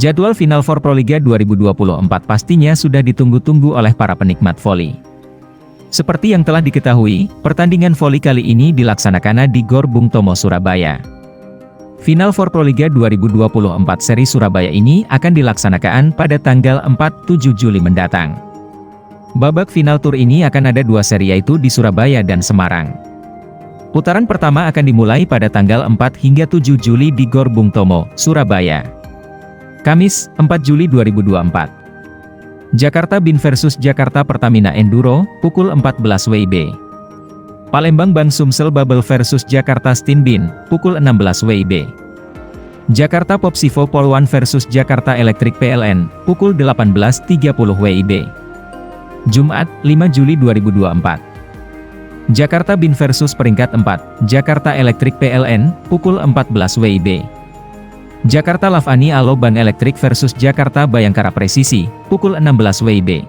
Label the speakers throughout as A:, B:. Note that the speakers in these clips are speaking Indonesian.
A: Jadwal final for Proliga 2024 pastinya sudah ditunggu-tunggu oleh para penikmat voli. Seperti yang telah diketahui, pertandingan voli kali ini dilaksanakan di Gor Bung Tomo, Surabaya. Final for Proliga 2024 seri Surabaya ini akan dilaksanakan pada tanggal 4-7 Juli mendatang. Babak final tur ini akan ada dua seri, yaitu di Surabaya dan Semarang. Putaran pertama akan dimulai pada tanggal 4 hingga 7 Juli di Gor Bung Tomo, Surabaya. Kamis, 4 Juli 2024. Jakarta Bin versus Jakarta Pertamina Enduro, pukul 14 WIB. Palembang Bang Sumsel Bubble versus Jakarta Steam Bin, pukul 16 WIB. Jakarta Popsivo Polwan versus Jakarta Electric PLN, pukul 18.30 WIB. Jumat, 5 Juli 2024. Jakarta Bin versus peringkat 4, Jakarta Electric PLN, pukul 14 WIB. Jakarta Lavani Alo Ban Electric versus Jakarta Bayangkara Presisi, pukul 16 WIB.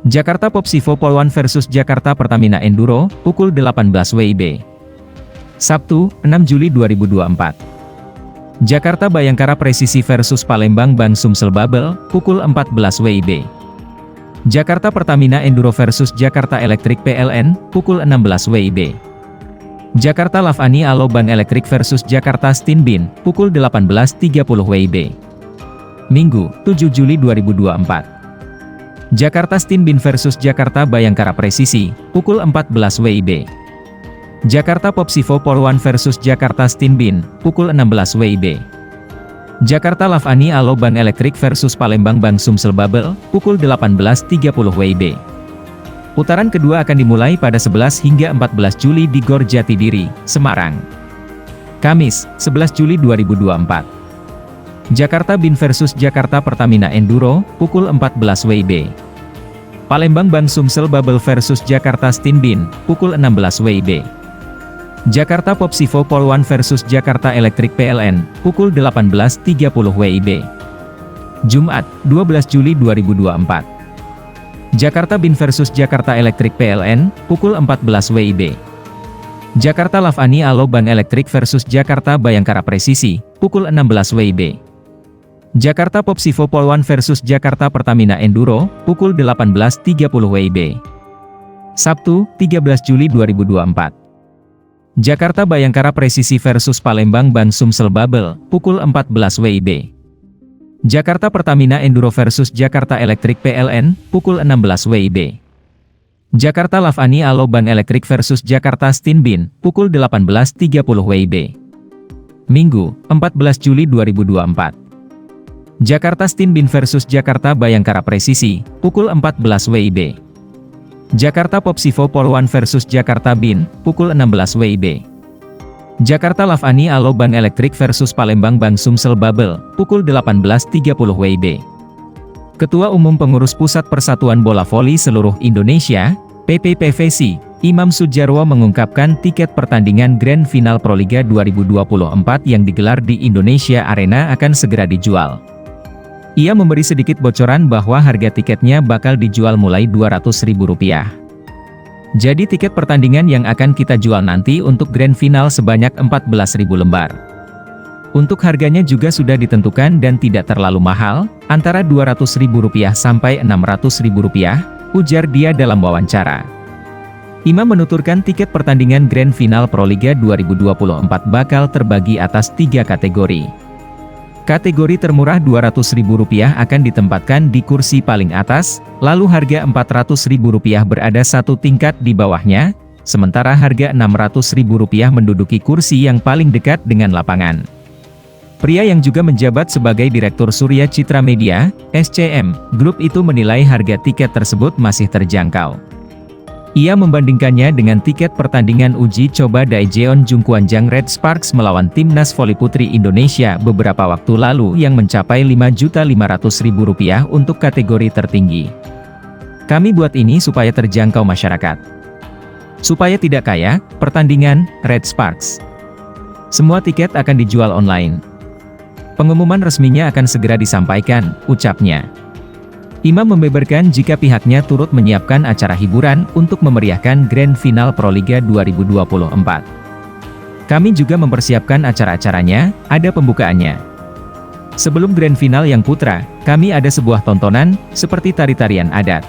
A: Jakarta Popsivo Polwan versus Jakarta Pertamina Enduro, pukul 18 WIB. Sabtu, 6 Juli 2024. Jakarta Bayangkara Presisi versus Palembang Bang Sumsel Bubble, pukul 14 WIB. Jakarta Pertamina Enduro versus Jakarta Electric PLN, pukul 16 WIB. Jakarta Lavani Alo Ban Electric versus Jakarta Steam Bin, pukul 18.30 WIB. Minggu, 7 Juli 2024. Jakarta Steam Bin versus Jakarta Bayangkara Presisi, pukul 14 WIB. Jakarta Popsivo Polwan versus Jakarta Steam Bin, pukul 16 WIB. Jakarta Lavani Alo Ban Electric versus Palembang Bang Sumsel Bubble, pukul 18.30 WIB. Putaran kedua akan dimulai pada 11 hingga 14 Juli di Gor Jatidiri, Semarang. Kamis, 11 Juli 2024. Jakarta Bin versus Jakarta Pertamina Enduro, pukul 14 WIB. Palembang Bang Sumsel Bubble versus Jakarta Steam Bin, pukul 16 WIB. Jakarta Popsivo Polwan versus Jakarta Electric PLN, pukul 18.30 WIB. Jumat, 12 Juli 2024. Jakarta Bin versus Jakarta Electric PLN, pukul 14 WIB. Jakarta Lavani Alo Ban Electric versus Jakarta Bayangkara Presisi, pukul 16 WIB. Jakarta Popsivo Polwan versus Jakarta Pertamina Enduro, pukul 18.30 WIB. Sabtu, 13 Juli 2024. Jakarta Bayangkara Presisi versus Palembang Bang Sumsel Bubble, pukul 14 WIB. Jakarta Pertamina Enduro versus Jakarta Electric PLN, pukul 16 WIB. Jakarta Lavani Alo Ban Electric versus Jakarta Steam Bin, pukul 18.30 WIB. Minggu, 14 Juli 2024. Jakarta Steam Bin versus Jakarta Bayangkara Presisi, pukul 14 WIB. Jakarta Popsivo Polwan versus Jakarta Bin, pukul 16 WIB. Jakarta Lavani Alo Ban Electric versus Palembang Bang Sumsel Bubble, pukul 18.30 WIB. Ketua Umum Pengurus Pusat Persatuan Bola Voli Seluruh Indonesia, PPPVSI, Imam Sudjarwo mengungkapkan tiket pertandingan Grand Final Proliga 2024 yang digelar di Indonesia Arena akan segera dijual. Ia memberi sedikit bocoran bahwa harga tiketnya bakal dijual mulai Rp200.000. Jadi tiket pertandingan yang akan kita jual nanti untuk Grand Final sebanyak 14.000 lembar. Untuk harganya juga sudah ditentukan dan tidak terlalu mahal, antara Rp200.000 sampai Rp600.000, ujar dia dalam wawancara. Imam menuturkan tiket pertandingan Grand Final Proliga 2024 bakal terbagi atas 3 kategori. Kategori termurah Rp200.000 akan ditempatkan di kursi paling atas, lalu harga Rp400.000 berada satu tingkat di bawahnya, sementara harga Rp600.000 menduduki kursi yang paling dekat dengan lapangan. Pria yang juga menjabat sebagai Direktur Surya Citra Media, SCM, grup itu menilai harga tiket tersebut masih terjangkau. Ia membandingkannya dengan tiket pertandingan uji coba Daejeon Jungkwanjang Red Sparks melawan Timnas Voli Putri Indonesia beberapa waktu lalu yang mencapai Rp5.500.000 untuk kategori tertinggi. Kami buat ini supaya terjangkau masyarakat. Supaya tidak kaya, pertandingan Red Sparks. Semua tiket akan dijual online. Pengumuman resminya akan segera disampaikan, ucapnya. Imam membeberkan jika pihaknya turut menyiapkan acara hiburan untuk memeriahkan Grand Final Proliga 2024. Kami juga mempersiapkan acara-acaranya, ada pembukaannya. Sebelum grand final yang putra, kami ada sebuah tontonan, seperti tari-tarian adat.